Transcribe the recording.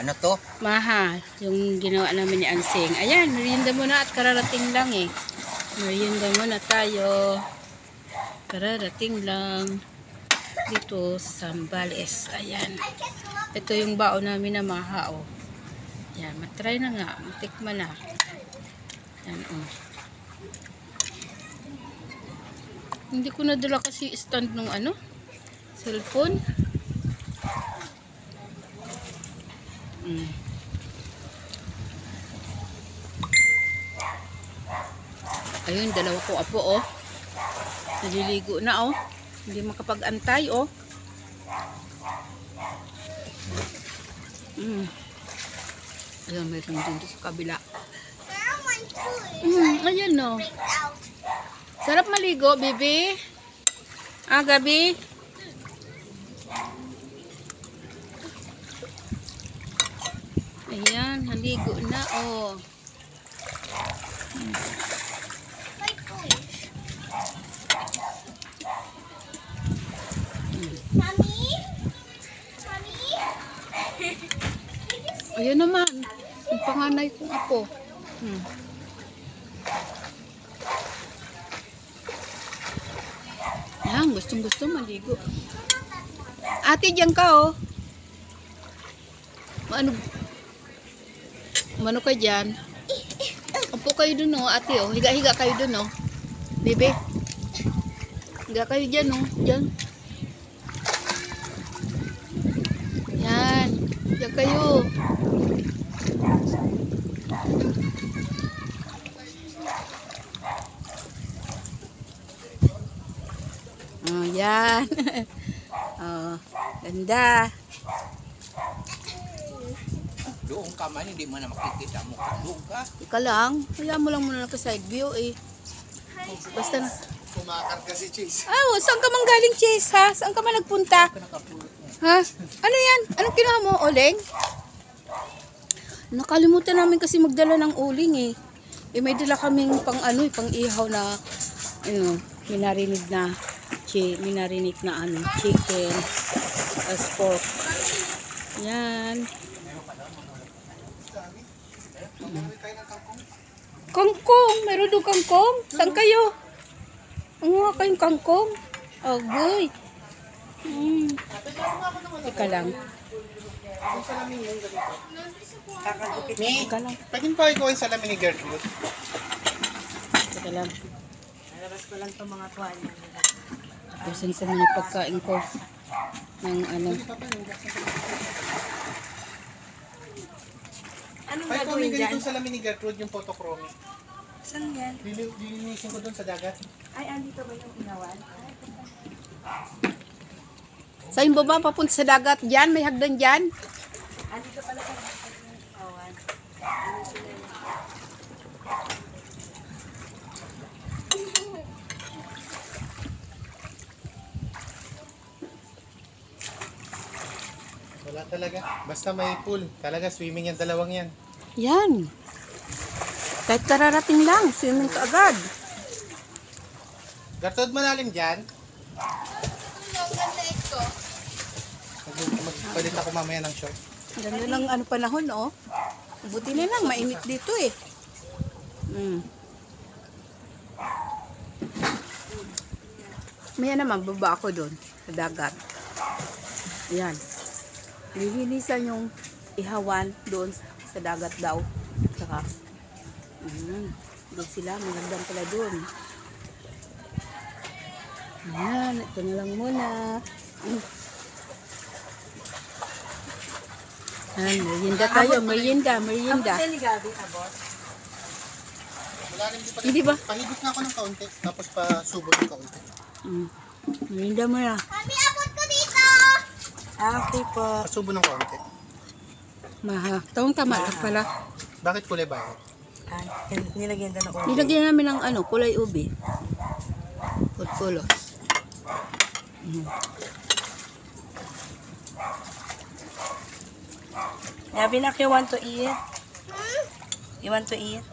Ano to? Maha, yung ginawa namin ni Ansing. Ayan, merienda muna at kararating lang eh. Merienda muna tayo. Kararating lang. Dito sa Sambales. Ayan. Ito yung baon namin na maha, oh. Ayan, matry na nga. Matikman na. Ayan, oh. Hindi ko nadala kasi stand nung ano, cellphone. Ayun, dalawa ko apo, oh. Naliligo na, oh. Hindi makapag-antay, oh. Ayun, meron din doon sa kabila. Ayun, no. Sarap maligo, baby. Ah, Gabi. Ayan, haligo na, oh. Ayun naman, yung panganay kong apo. Yan, gustong-gusto maligo. Ate, diyan ka, oh. Mano ka dyan? Upo kayo dun, oh, ate, oh. Higa-higa kayo dun, oh. Bebe. Higa kayo dyan, oh. Dyan. Yan. Diyan kayo. Oh, yan. Oh, ganda. Doon ka man, hindi mo na makikita mo ka. Doon ka. Ika lang. Kaya mo lang muna naka-side view, eh. Basta na. Kumakarga si Chase. Ah, saan ka man galing, Chase, ha? Saan ka man nagpunta? Ha? Ano yan? Anong kinuha mo? Uling? Nakalimutan namin kasi magdala ng uling, eh. Eh, may dala kaming pang ano, pang ihaw na, ano, minarinig na chicken as pork. Yan. Kangkong! Meron doon kangkong? Saan kayo? Ang mga kayong kangkong? Oh, boy. Ika lang. Ika lang. Pwede pa ikaw yung salamin ni Gertrude. Ika lang. Nalabas ko lang itong mga tuwalya. Tapusin ko muna pagkain ko ng ano. Anong Ay, kung gagawin may dyan? ganitong salamin ni Gertrude, yung photochrome. Saan yan? Lilinisin ko doon sa dagat. Ay, andito ba yung inawan? Sa yung baba papunta sa dagat dyan, may hagdan dyan. Andito pala sa inawan. Wala talaga. Basta may pool. Talaga, swimming yan, dalawang yan. Yan. Kahit kararating lang, swimming ka agad. Gertrude, malalim dyan. Magpalit ako mamaya ng short. Ganda lang ano panahon, oh. Buti na lang, mainit dito eh. Maya naman, baba ako doon, sa dagat. Ayan. Lilinisan yung ihawan doon sa dagat daw. Saka, doon sila, magandang pala doon. Ayan, ito na lang muna. Ayan, merienda tayo, merienda. Ang ni Gabi, abot. Malalim din pa. Hindi ba? Pahigit na ako ng kaunti. Tapos pasubot ng kaunti. Merienda mo na. Mami, abot ko dito! Okay po. Pasubo ng kaunti. Maha. Tawang tama lang pala. Bakit kulay ba? Nilagyan doon ako. Nilagyan namin ng ano, kulay ubi. Pulpulos. Gabi, nak, you want to eat? You want to eat?